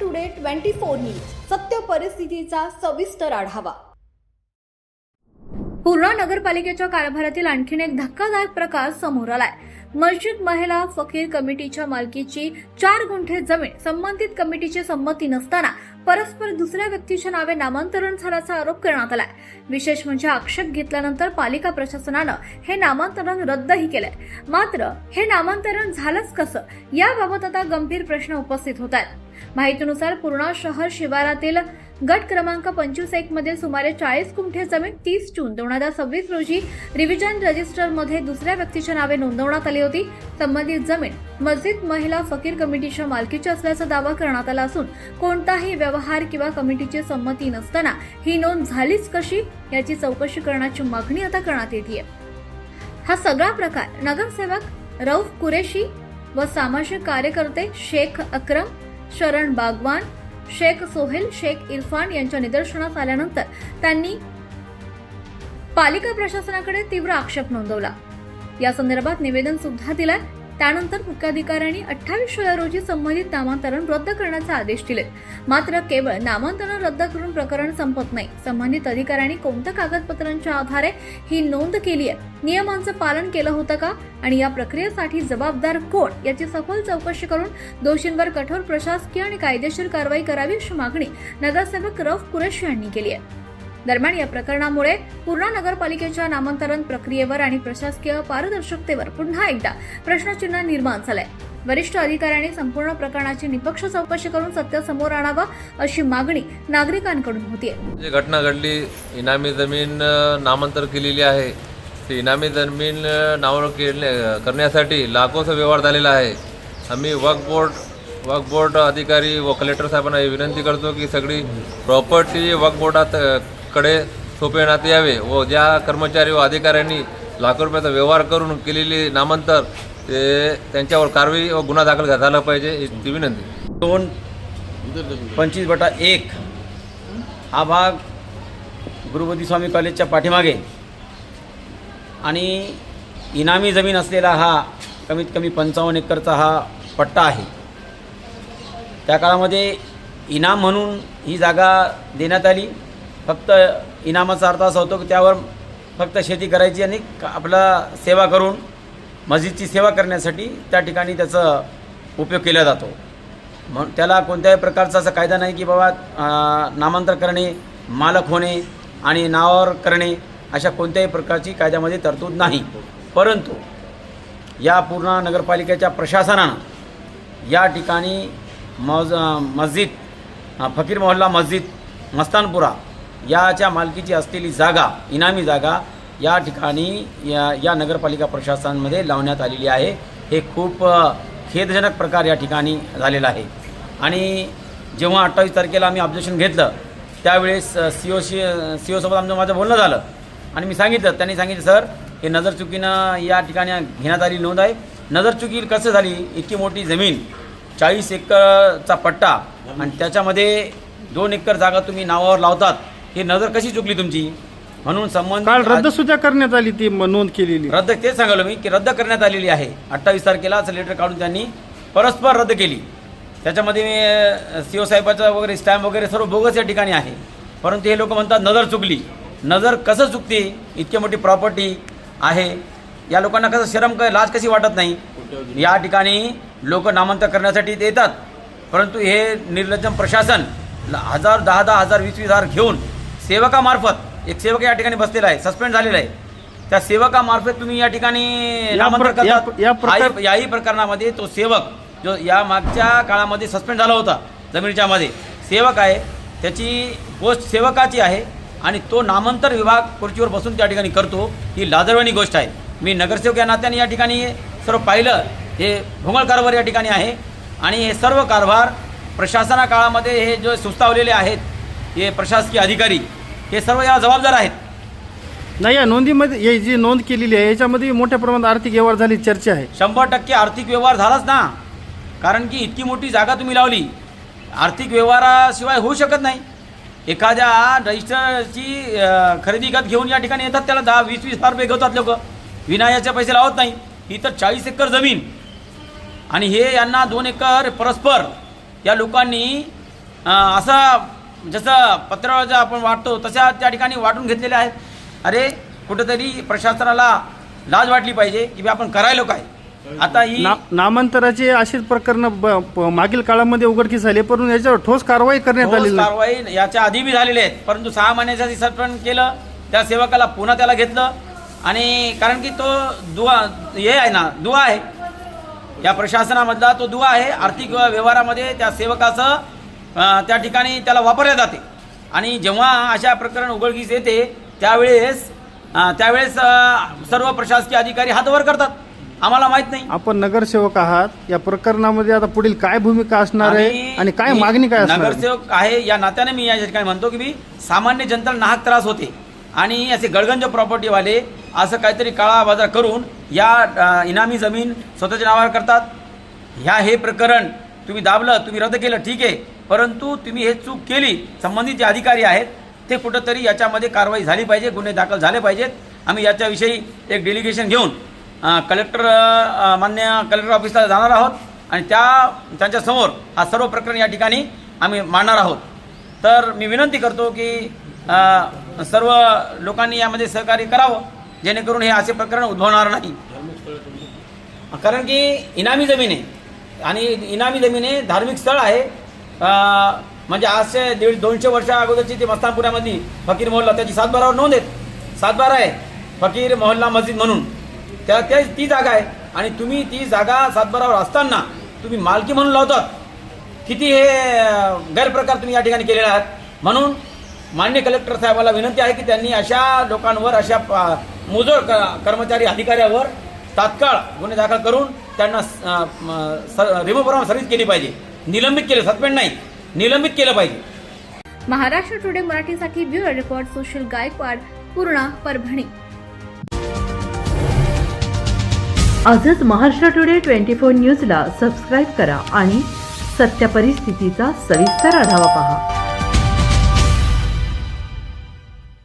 Today 24 news सत्य परिस्थितीचा सविस्तर आढावा। पूर्णा नगरपालिकेच्या कारभारातील आणखीन एक धक्कादायक प्रकार समोर आलाय। मस्जिद महिला फकीर कमिटीच्या मालकीची 4 गुंठे जमीन संबंधित कमिटीची संमती नसताना परस्पर दुसऱ्या व्यक्तीच्या नावे नामांतरण झाल्याचा आरोप करण्यात आलाय। विशेष म्हणजे आक्षेप घेतल्यानंतर पालिका प्रशासनानं हे नामांतरण रद्दही केलंय। मात्र हे नामांतरण झालंच कसं याबाबत आता गंभीर प्रश्न उपस्थित होत आहेत। माहितीनुसार पूर्णा शहर शिवारातील गट क्रमांक 25-1 मधील सुमारे 40 गुंठे जमीन 30 जून 2026 रोजी रिव्हिजन रजिस्टर मध्ये दुसऱ्या व्यक्तीच्या नावे नोंदवण्यात आली होती। संबंधित जमीन मस्जिद महिला फकीर कमिटीच्या मालकीची असल्याचा दावा करण्यात आला असून कोणताही व्यवहार किंवा कमिटीची संमती नसताना ही नोंद झालीच कशी याची चौकशी करण्याची मागणी आता करण्यात येते। हा सगळा प्रकार नगरसेवक रऊफ कुरेशी व सामाजिक कार्यकर्ते शेख अक्रम, शरण बागवान, शेख सोहेल, शेख इरफान यांच्या निदर्शनास आल्यानंतर त्यांनी पालिका प्रशासनाकडे तीव्र आक्षेप नोंदवला। या संदर्भात निवेदन सुद्धा दिलंय। त्यानंतर मुख्याधिकाऱ्यांनी 28 जुलै रोजी संबंधित नामांतरण रद्द करण्याचे आदेश दिले। मात्र केवळ नामांतरण रद्द करून प्रकरण संपत नाही। संबंधित अधिकाऱ्यांनी कोणत्या कागदपत्रांच्या आधारे ही नोंद केली आहे, नियमांचं पालन केलं होतं का आणि या प्रक्रियेसाठी जबाबदार कोण याची सखोल चौकशी करून दोषींवर कठोर प्रशासकीय आणि कायदेशीर कारवाई करावी अशी मागणी नगरसेवक रऊफ कुरेशी यांनी केली आहे। दरम्यान या प्रकरणामुळे पूर्णा नगरपालिकेच्या नामांतरण प्रक्रियेवर आणि प्रशासकीय पारदर्शकतेवर पुन्हा एकदा प्रश्नचिन्ह निर्माण झालंय। वरिष्ठ अधिकाऱ्यांनी संपूर्ण प्रकरणाची निष्पक्ष चौकशी करून सत्य समोर आणावं अशी मागणी नागरिकांकडून होतीये। जी घटना घडली, इनामी जमीन नामांतर केलेली आहे। ती इनामी जमीन नावावर करण्यासाठी लाखोचा व्यवहार झालेला आहे। आम्ही वक्फ बोर्ड अधिकारी व कलेक्टर साहेबांना विनंती करतो की सगळी प्रॉपर्टी वक्फ बोर्डात कडे सोपवण्यात यावे व ज्या कर्मचारी व अधिकाऱ्यांनी लाखो रुपयाचा व्यवहार करून केलेली नामांतर ते त्यांच्यावर कारवाई व गुन्हा दाखल झाला पाहिजे ही विनंती। 25/1 हा भाग गुरुपती स्वामी कॉलेजच्या पाठीमागे आणि इनामी जमीन असलेला हा कमीत कमी 55 एकरचा हा पट्टा आहे। त्या काळामध्ये इनाम म्हणून ही जागा देण्यात आली। फक्त इनामाचा अर्थ असा होतो की त्यावर फक्त शेती करायची आणि आपला सेवा करून मस्जिदची सेवा करण्यासाठी त्या ठिकाणी त्याचा उपयोग केला जातो। म्हणून त्याला कोणत्याही प्रकारचा असा कायदा नाही की बाबा नामांतर करणे, मालक होणे आणि नावावर करणे अशा कोणत्याही प्रकारची कायद्यामध्ये तरतूद नाही। परंतु या पूर्णा नगरपालिकेच्या प्रशासनानं या ठिकाणी मस्जिद फकीर मोहल्ला मस्जिद मस्तानपुरा याच्या मालकीची असलेली जागा, इनामी जागा या ठिकाणी या नगरपालिका प्रशासनामध्ये लावण्यात आलेली आहे। हे खूप खेदजनक प्रकार या ठिकाणी झालेला आहे। आणि जेव्हा 28 तारखेला आम्ही ऑब्जेक्शन घेतलं त्यावेळेस सीओ सोबत माझं बोलणं झालं आणि मी सांगितलं, त्यांनी सांगितलं सर हे नजरचुकीनं या ठिकाणी घेण्यात आलेली नोंद आहे। नजरचुकी कसं झाली, इतकी मोठी जमीन 40 एकरचा पट्टा आणि त्याच्यामध्ये 2 एकर जागा तुम्ही नावावर लावतात, ही नजर कशी चुकली तुमची? म्हणून काल रद्द सुद्धा करण्यात आली ती नोंद केलेली रद्द तेच सांगालो मी की रद्द करण्यात आलेली आहे। 28 तारखेला लेटर काढून त्यांनी परस्पर रद्द केली। त्याच्यामध्ये सीओ साहेबाचा वगैरे स्टॅम्प वगैरे सर्व बोगस या ठिकाणी आहे। परंतु हे लोक म्हणतात नजर चुकली। नजर कसं चुकते? इतकी मोठी प्रॉपर्टी आहे, या लोकांना कसं शरम लाज कशी वाटत नाही? या ठिकाणी लोक नामांतर करण्यासाठी येतात, परंतु हे निर्लज्जम प्रशासन 1000, 10,000, 20,000 घेऊन सेवकामार्फत, एक सेवक या ठिकाणी बसलेला आहे, सस्पेंड झालेला आहे, त्या सेवकामार्फत तुम्ही या ठिकाणी नामांतर करतात। याही प्रकरणामध्ये तो सेवक जो या मागच्या काळामध्ये सस्पेंड झाला होता जमिनीच्या मध्ये सेवक आहे, त्याची पोस्ट सेवकाची आहे आणि तो नामांतर विभाग खुर्चीवर बसून त्या ठिकाणी करतो, ही लाजरवाणी गोष्ट आहे। मी नगरसेवक या नात्याने या ठिकाणी सर्व पाहिलं, हे भोंगळ कारभार या ठिकाणी आहे आणि हे सर्व कारभार प्रशासना काळामध्ये हे जो सुस्तावलेले आहेत हे प्रशासकीय अधिकारी हे सर्व याला जबाबदार आहेत। नाही, या नोंदीमध्ये ही जी नोंद केलेली आहे याच्यामध्ये मोठ्या प्रमाणात आर्थिक व्यवहार झाली चर्चा आहे। 100% आर्थिक व्यवहार झालाच ना, कारण की इतकी मोठी जागा तुम्ही लावली, आर्थिक व्यवहाराशिवाय होऊ शकत नाही। एखाद्या रजिस्टरची खरेदी खत घेऊन या ठिकाणी येतात, त्याला 10-20 हजार रुपये घेतात लोक, विनायाचे पैसे लावत नाही। ही तर 40 एकर जमीन आणि हे यांना 2 एकर परस्पर या लोकांनी असं जसं पत्रावर आपण वाटतो तशा त्या ठिकाणी वाटून घेतलेले आहेत. अरे कुठंतरी प्रशासनाला लाज वाटली पाहिजे की बी आपण करायलो काय. आता ही नामांतराचे अशीच प्रकरणं मागील काळामध्ये उघडकीस झाले, परंतु याच्यावर ठोस कारवाई करण्यात आलेली नाही. कारवाई याच्या आधी बी झालेले आहेत, परंतु 6 महिन्यासाठी सस्पेंड केलं. त्या सेवकाला पुन्हा त्याला घेतलं आणि कारण की तो दुवा आहे या प्रशासनामधला, तो दुवा आहे. आर्थिक व्यवहारामध्ये त्या सेवकाचं त्या ठिकाणी त्याला वापरले जाते आणि जेव्हा अशा प्रकरण उघडकीस येते त्यावेळेस सर्व प्रशासकीय अधिकारी हात वर करतात. आम्हाला माहित नाही. आपण नगरसेवक आहात, या प्रकरणामध्ये आता पुढील काय भूमिका असणार आहे आणि काय मागणी काय असणार? नगरसेवक आहे या नात्याने मी या ठिकाणी म्हणतो की सामान्य जनतेला नाहक त्रास होते आणि असे गडगंज प्रॉपर्टीवाले असं काहीतरी काळा बाजार करून या इनामी जमीन स्वतःच्या नावावर करतात. हे प्रकरण तुम्ही दाबलं, तुम्ही रद्द केलं ठीक आहे, परंतु तुम्ही हे चूक केली, संबंधित जे अधिकारी आहेत ते कुठंतरी याच्यामध्ये कारवाई झाली पाहिजे, गुन्हे दाखल झाले पाहिजेत. आम्ही याच्याविषयी एक डेलिगेशन घेऊन मान्य कलेक्टर ऑफिसला जाणार आहोत आणि त्यांच्यासमोर हा सर्व प्रकरण या ठिकाणी आम्ही मांडणार आहोत. तर मी विनंती करतो की सर्व लोकांनी यामध्ये सहकार्य करावं जेणेकरून हे असे प्रकरण उद्भवणार नाही. कारण की इनामी जमीन आहे आणि इनामी जमीन आहे, धार्मिक स्थळ आहे. म्हणजे आजचे 150-200 वर्षा अगोदरची ती मस्तानपुऱ्यामधली फकीर मोहल्ला त्याची 7/12वर नोंद आहे. 7/12 आहे फकीर मोहल्ला मस्जिद म्हणून ती जागा आहे आणि तुम्ही ती जागा 7/12वर असताना तुम्ही मालकी म्हणून लावतात. किती हे गैरप्रकार तुम्ही या ठिकाणी केलेले आहात. म्हणून मान्य कलेक्टर साहेबाला विनंती आहे की त्यांनी अशा लोकांवर, अशा मुजोर कर्मचारी अधिकाऱ्यावर तात्काळ गुन्हे दाखल करून त्यांना रिमूव्ह करून सर्व्हिस केली पाहिजे. निलंबित केलं, सस्पेंड नाही, निलंबित केलं पाहिजे. महाराष्ट्र टुडे मराठीसाठी ब्युरो रिपोर्ट सुशील गायकवाड, पूर्णा, परभणी. आजच महाराष्ट्र टुडे 24 न्यूजला सबस्क्राईब करा आणि सत्य परिस्थितीचा सविस्तर आढावा पहा.